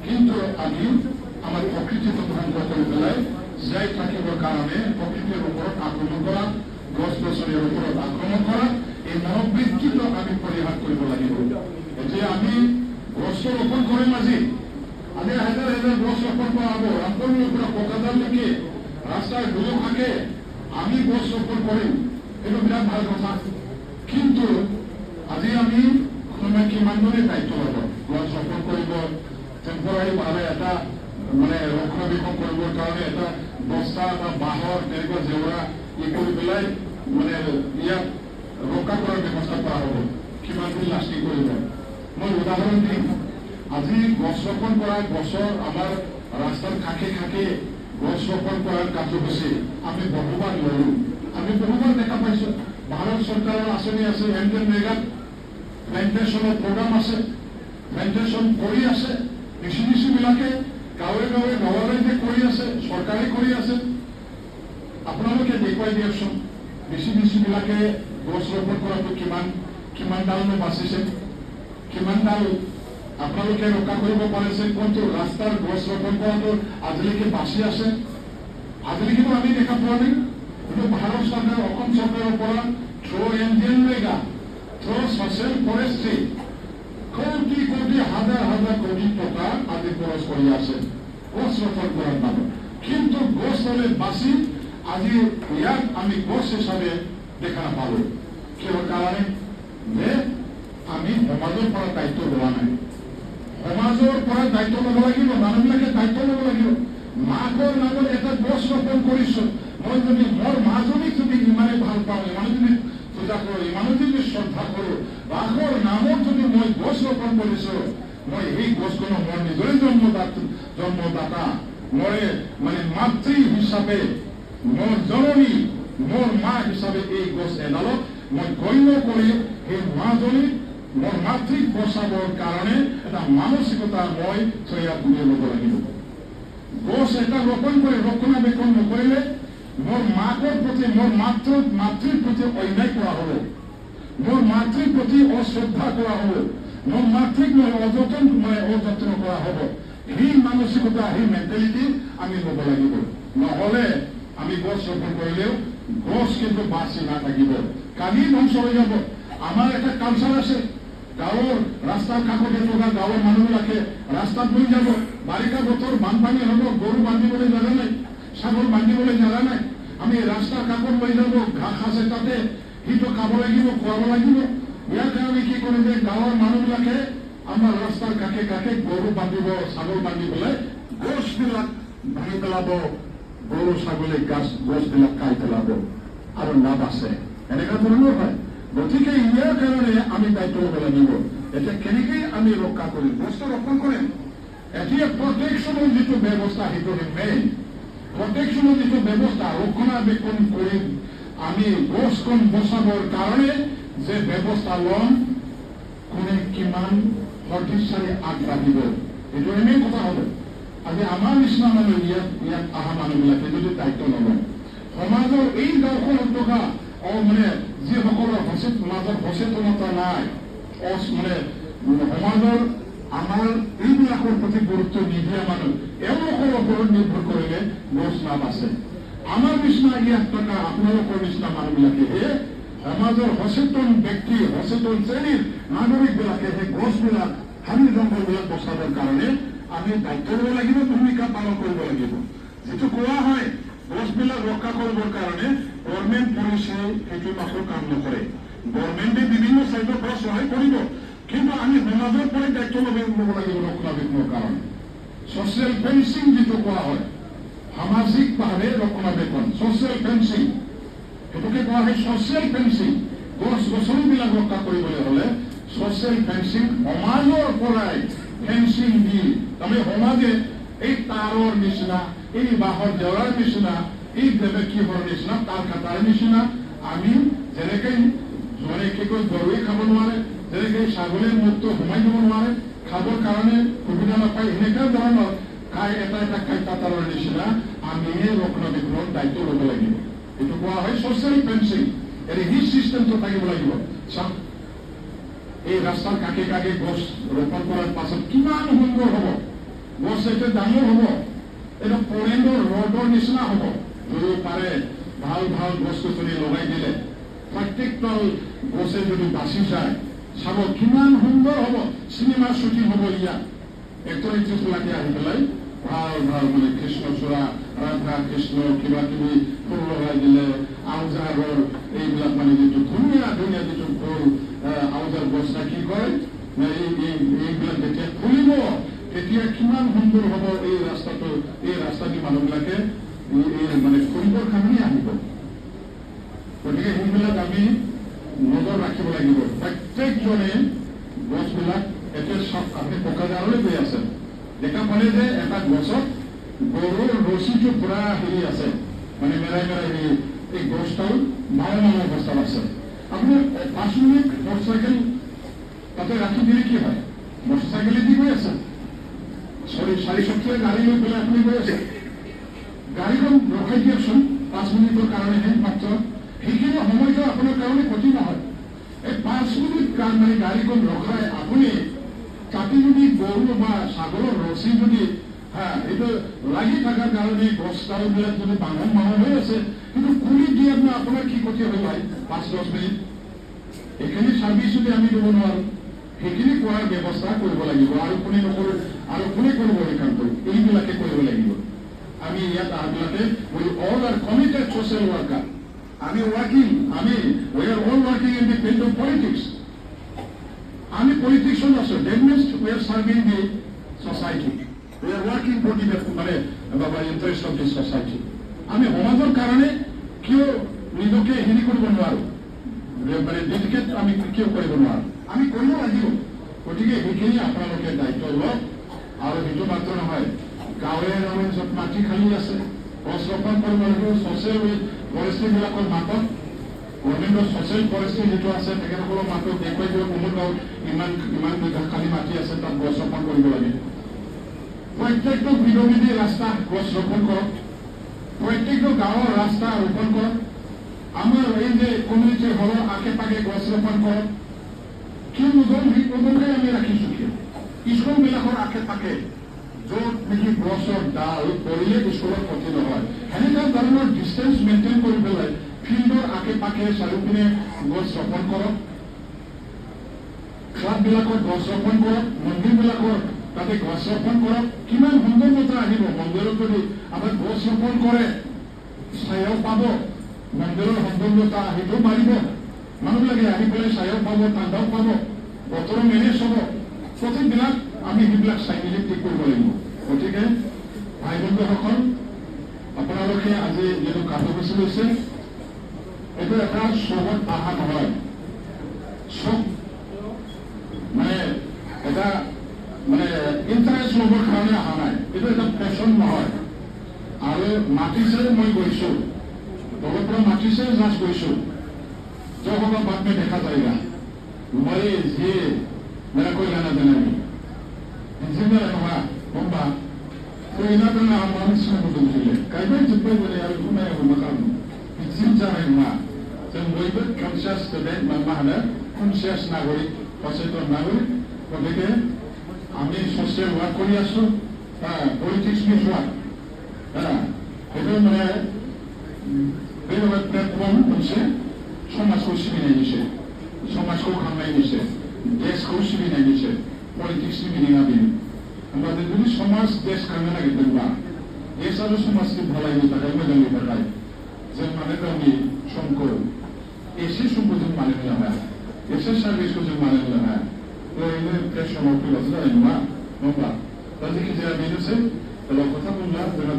কিন্তু আমি আমার প্রকৃতিকে ধ্বংস করে ফেলাই যাই থাকিবার কারণে প্রকৃতির উপর আক্রমণ করা, গছ গছনির উপর আক্রমণ করা, এই মনোবৃত্তিটো আমি পরিহার কৰিব লাগিব। যে আমি গছ রোপণ করে মাঝে আমি হাজার হাজার গছ রোপণ করা হবো, রামপুরের উপরে কলকাতার থেকে রাস্তায় দুটো থাকে আমি গছ রোপণ করিম, এটা বিরাট ভাল কথা। কিন্তু আজি আমি কিমানজনে দায়িত্ব লব, গছ রোপণ কৰিব, টেম্পৰাৰী ভাৱে এটা মানে ৰক্ষণাবেক্ষণ কৰিবৰ কাৰণে এটা বস্তা বা বাঁহৰ তেনেকুৱা জেওৰা কৰি পেলাই মানে ইয়াক ৰক্ষা কৰাৰ ব্যৱস্থা কৰা হ'ব, কিমান দিন লাষ্টিং কৰিব। মই উদাহৰণ দিম, আজি গছ ৰোপণ কৰা গছৰ আমাৰ ৰাস্তাৰ কাষে কাষে গছ ৰোপণ কৰাৰ কাৰ্যসূচী আমি বহুবাৰ ললো, আমি বহুবাৰ দেখা পাইছো। ভাৰত চৰকাৰৰ আঁচনি আছে, এনৰেগাত প্লেন্টেশ্যনৰ প্ৰগ্ৰাম আছে, প্লেন্টেশ্যন কৰি আছে, বিলাকে গাঁৱে গাঁৱে গাঁৱৰে কৰি আছে, চৰকাৰে কৰি আছে। আপোনালোকে দেখুৱাই দিয়কচোন বিলাকে গছ ৰোপণ কৰাটো কিমান ডালনো বাচিছে, কিমান ডাল আপোনালোকে ৰক্ষা কৰিব পাৰিছে, কোনটো ৰাস্তাৰ গছ ৰোপণ কৰাটো আজিলৈকে বাচি আছে, আজিলৈকেতো আমি দেখা পোৱা নাই। কিন্তু ভাৰত চৰকাৰ, অসম চৰকাৰৰ পৰা through NREGA, through social forestry crore crore হাজার হাজার কোটি টাকা আজি খরচ করে আছে গছ রোপণ করার নামে। কিন্তু গছ হলে বাঁচি আজি ইয়াক আমি গছ হিসাবে দেখা নাপালো, কিহৰ কাৰণে যে আমি সমাজেৰ পৰা দায়িত্ব লোৱা নাই। সমাজেৰ পৰা দায়িত্ব লব লাগিব, মানুহবিলাকে দায়িত্ব লব লাগিব। মাকৰ নামত এটা গছ ৰোপণ কৰিছো, মই যদি মোৰ মাজনীক যদি ইমানে ভাল পাওঁ, ইমানে যদি পূজা কৰো, ইমানে যদি শ্ৰদ্ধা কৰো, বাঘৰ নামত যদি মই গছ ৰোপণ কৰিছো, মই এই গছখনো মোৰ নিজৰে জন্মদাতা, মই মানে মাতৃ হিচাপে, মোৰ জননী, মোৰ মা হিচাপে এই গছ এডালক মই গণ্য কৰি সেই মাজনীক মোৰ মাতৃক বচাবৰ কাৰণে এটা মানসিকতা মই তৈয়াৰ কৰি ল'ব লাগিব। গছ এটা ৰোপণ কৰি ৰক্ষণাবেক্ষণ নকৰিলে মোৰ মাকৰ প্ৰতি, মোৰ মাতৃৰ প্ৰতি অন্যায় কৰা হ'ব, মোৰ মাতৃৰ প্ৰতি অশ্ৰদ্ধা কৰা হ'ব, মোৰ মাতৃক মই অযতন কৰা হ'ব। সেই মানসিকতা, সেই মেণ্টেলিটি আমি ল'ব লাগিব। নহ'লে আমি গছ ৰোপণ কৰিলেও গছ কিন্তু বাচি নাথাকিব, কালি ধ্বংস হৈ যাব। আমাৰ এটা কালচাৰ আছে, গাঁৱৰ ৰাস্তাৰ কাষতে থকা গাঁৱৰ মানুহবিলাকে ৰাস্তাত লৈ যাব, বাৰিষা বতৰ বানপানী হ'ব, গৰু বান্ধিবলৈ জাগা নাই, ছাগল বান্ধিবলৈ জাগা নাই, আমি ৰাস্তাৰ কাষত লৈ যাব, ঘাঁহ আছে তাতে, সিটো খাব লাগিব, খুৱাব লাগিব। ইয়াৰ কাৰণে কি কৰে যে গাঁৱৰ মানুহবিলাকে আমাৰ ৰাস্তাৰ কাষে কাষে গৰু বান্ধিব, ছাগল বান্ধি পেলাই গছবিলাক ভাঙি পেলাব, গৰু ছাগলী গছবিলাক খাই পেলাব আৰু নাবাচে, এনেকুৱা ধৰণৰ হয়। গতিকে ইয়াৰ কাৰণে আমি দায়িত্ব ল'ব লাগিব। এতিয়া কেনেকে আমি ৰক্ষা কৰিম, গছটো ৰোপণ কৰিম। এতিয়া প্ৰটেকশ্যনৰ যিটো ব্যৱস্থা, সেইটো মেইন। প্ৰটেকশ্যনৰ যিটো ব্যৱস্থা, ৰক্ষণাবেক্ষণ কৰিম আমি গছখন বচাবৰ কাৰণে যে ব্যৱস্থা ল'ম, কোনে কিমান সদিচ্ছাৰে আগবাঢ়িব, এইটো এনেই কথা হ'ব। আজি আমাৰ নিচিনা মানুহ ইয়াত অহা মানুহবিলাকে যদি দায়িত্ব নলয়, সমাজৰ এই গাঁওখনত থকা মানে যিসকলৰ মাজত সচেতনতা নাই, মানে সমাজৰ আমাৰ এইবিলাকৰ প্ৰতি গুৰুত্ব নিদিয়া মানুহ, এওঁলোকৰ ওপৰত নিৰ্ভৰ কৰিলে গছ নাবাচে। আমাৰ নিচিনা ইয়াত থকা আপোনালোকৰ নিচিনা মানুহবিলাকেহে, সমাজৰ সচেতন ব্যক্তি, সচেতন শ্ৰেণীৰ নাগৰিকবিলাকে সেই গছবিলাক, হাবি জংঘলবিলাক বচাবৰ কাৰণে আমি দায়িত্ব ল'ব লাগিব, ভূমিকা পালন কৰিব লাগিব। যিটো কোৱা হয় গছবিলাক ৰক্ষা কৰিবৰ কাৰণে গভৰ্ণমেণ্ট পলিচিয়ে সেইটো মাত্ৰ কাম নকৰে। গভৰ্ণমেণ্টে বিভিন্ন চাইডৰ পৰা সহায় কৰিব, কিন্তু আমি সমাজৰ পৰাই দায়িত্ব ল'ব লাগিব ৰক্ষণাবেক্ষণৰ কাৰণে। ছচিয়েল ফেন্সিং যিটো কোৱা হয়, সামাজিকভাৱে ৰক্ষণাবেক্ষণ, ছচিয়েল ফেন্সিং, সেইটোকে কোৱা হয় ছচিয়েল ফেন্সিং। গছ গছনিবিলাক ৰক্ষা কৰিবলৈ হ'লে ছচিয়েল ফেন্সিং, সমাজৰ পৰাই ফেন্সিং দি, তাৰমানে সমাজে এই তাঁৰৰ নিচিনা, এই বাঁহৰ জেওৰাৰ নিচিনা, এই কিহৰ নিচিনা, তাৰ কাটাৰ নিচিনা, আমি যেনেকৈ গৰুৱে খাব নোৱাৰে, যেনেকৈ ছাগলীৰ মুখটো সোমাই দিব নোৱাৰে, খাবৰ কাৰণে সুবিধা নাপায়, এনেকুৱা ধৰণৰ খাই এটা খাই তাঁৰৰ নিচিনা আমি ৰক্ষণাবেক্ষণৰ দায়িত্ব ল'ব লাগিব। এইটো কোৱা হয় ছচিয়েল ফেন্সিং। সেই চিষ্টেমটো থাকিব লাগিব। চাওক, এই ৰাস্তাৰ কাষে কাষে গছ ৰোপণ কৰাৰ পাছত কিমান সুন্দৰ হ'ব, গছ এটা ডাঙৰ হ'ব, এইটো পৰেণ্ডৰ ৰডৰ নিচিনা হ'ব। যদি পাৰে ভাল ভাল গছ গছনি লগাই দিলে, প্ৰত্যেকডাল গছে যদি বাচি যায়, চাব কিমান সুন্দৰ হ'ব, চিনেমাৰ শ্বুটিং হ'ব ইয়াত। এক্টৰ এক্ট্ৰেছবিলাকে আহি পেলাই ভাল ভাল মানে কৃষ্ণচূড়া, ৰাধা কৃষ্ণ কিবা কিবি ফুল লগাই দিলে, আউজাৰৰ এইবিলাক মানে যিটো ধুনীয়া ধুনীয়া যিটো ফুল, আউজাৰ গছটা কি কয়, এইবিলাক যেতিয়া ফুলিব তেতিয়া কিমান সুন্দৰ হ'ব এই ৰাস্তাটো। এই ৰাস্তাটি মানুহবিলাকে মানে ফুৰিবৰ কাৰণে আহিব। গতিকে সেইবিলাক আমি নজৰ ৰাখিব লাগিব। প্ৰত্যেকজনে গছবিলাক এতিয়া চব আপুনি পকাজাৰলৈ গৈ আছে, দেখা পালে যে এটা গছত গৰুৰ ৰছীটো পুৰা হেৰি আছে, মানে মেৰাই মেৰাই এই গছডাল ভাৰমানৰ অৱস্থাত আছে। আপুনি 5 মিনিট মটৰচাইকেল তাতে ৰাখি দিলে কি হয়? মটৰচাইকেলেদি গৈ আছে, 4 চকীয়া গাড়ী লৈ পেলাই আপুনি গৈ আছে, গাড়ীখন ৰখাই দিয়কচোন 5 মিনিটৰ কাৰণেহে মাত্ৰ। সেইখিনি সময়টো আপোনাৰ কাৰণে ক্ষতি নহয়। এই 5 মিনিট মানে গাড়ীখন ৰখাই আপুনি তাতে যদি গৰু বা ছাগলৰ ৰছী যদি এইটো লাগি থকাৰ কাৰণে গছডালবিলাক যদি বাহন হৈ আছে, কিন্তু কুলি দিয়াত আপোনাৰ কি ক্ষতি হৈ যায়? 5-10 মিনিট এইখিনি চাৰ্ভিচ যদি আমি দিব নোৱাৰোঁ, সেইখিনি কৰাৰ ব্যৱস্থা কৰিব লাগিব। আৰু কোনে নকৰোঁ, আৰু কোনে কৰিব এই কামটো? এইবিলাকে কৰিব লাগিব। আমি ইয়াত আহবিলাকে all are committed social worker. আমি working, we are all working in the field of politics. আমি politician also, that means we are serving the society. We are working for the interest of the society. আমি সমাজৰ কাৰণে কিয় নিজকে হেৰি কৰিব নোৱাৰোঁ, মানে ডেডিকেট আমি কিয় কৰিব নোৱাৰোঁ? আমি কৰিব লাগিব। গতিকে সেইখিনি আপোনালোকে দায়িত্ব লওক। আৰু সেইটো মাত্ৰ নহয়, গাঁৱে গাঁৱে য'ত মাটি খালী আছে গছ ৰোপণ কৰিব লাগিব। ছ'চিয়েল ফৰেষ্ট্ৰীবিলাকৰ মাতত গভৰ্ণমেণ্টৰ ছ'চিয়েল ফৰেষ্ট্ৰী যিটো আছে তেখেতসকলৰ মাতত দেখুৱাই দিব, কোনো গাঁৱত ইমান বিঘা খালী মাটি আছে, তাত গছ ৰোপণ কৰিব লাগে। প্ৰত্যেকটো বিধি ৰাস্তা গছ ৰোপণ কৰক, প্ৰত্যেকটো গাঁৱৰ ৰাস্তা ৰোপণ কৰক। আমাৰ এই যে কমিউনিটি হলৰ আশে পাশে গছ ৰোপণ কৰক। কিয় নজৰকে আমি ৰাখিছোঁ? কিয় স্কুলবিলাকৰ আশে পাশে য'ত নেকি গছৰ ডাল পৰিলে স্কুলৰ ক্ষতি নহয়, সেনেকুৱা ধৰণৰ ডিষ্টেঞ্চ মেইনটেইন কৰি পেলাই ফিল্ডৰ আশে পাশে চাৰিওপিনে গছ ৰোপণ কৰক। ক্লাববিলাকত গছ ৰোপণ কৰক, মন্দিৰবিলাকৰ তাতে গছ ৰোপণ কৰক। কিমান সৌন্দৰ্যতা আহিব মন্দিৰত যদি আমাৰ গছ ৰোপণ কৰে, ছায়াও পাব, মন্দিৰৰ সৌন্দৰ্যতা সেইটো বাঢ়িব, মানুহবিলাকে আহি পেলাই ছায়াও পাব, ঠাণ্ডাও পাব, বতৰো মেনেজ হ'ব। প্ৰত্যেকবিলাক আমি সেইবিলাক চাই মেলি ঠিক কৰিব লাগিব। গতিকে ভাই বন্ধুসকল, আপোনালোকে আজি যিটো কাৰ্যসূচী লৈছে, এইটো এটা চবত অহা নহয়, চব মানে এটা মানে ইণ্টাৰেষ্ট ল'বৰ কাৰণে অহা নাই, এইটো এটা পেচন নহয়। আৰু মাতিছে মই গৈছোঁ, তলৰ পৰা মাতিছে জাষ্ট গৈছোঁ, যখন বাদ में देखा जाएगा मैं ये मेरा कोई लेना देना नहीं जिम्मेदार रहा bomba तो इन्हें तो ना हमारे साथ बुद्धि मिले कई बार जिम्मे बोले यार तुम्हें वो मकान जिम्मे जाए हुआ जब वही पर conscious student मामला conscious नागरिक सचेतन नागरिक तो देखे हमें सोशल वर्क करी आसो पॉलिटिक्स में हुआ है itu mana बेबायदि प्लेटफर्म मोनसे समाजखौ सिबिनायनिसो, समाजखौ खांनायनिसो, देशखौ सिबिनायनिसो पलिटिक्सनि मिनिङा बेनो। होमबा जों जुदि समाज देश खांनो नागिरदोंबा, देश आरो समाजनि भलाइनि थाखाय मोजांनि थाखाय जों मानो गावनि समखौ एसे समखौ जों मानो होनो हाया, एसे सार्भिसखौ जों मानो होनो हाया? ओरैनो प्रेसनाव फैबासो जानाय नङा, नङा होमबा? दा जेखिजाया बेनोसै, खोथा बुंला जोंहा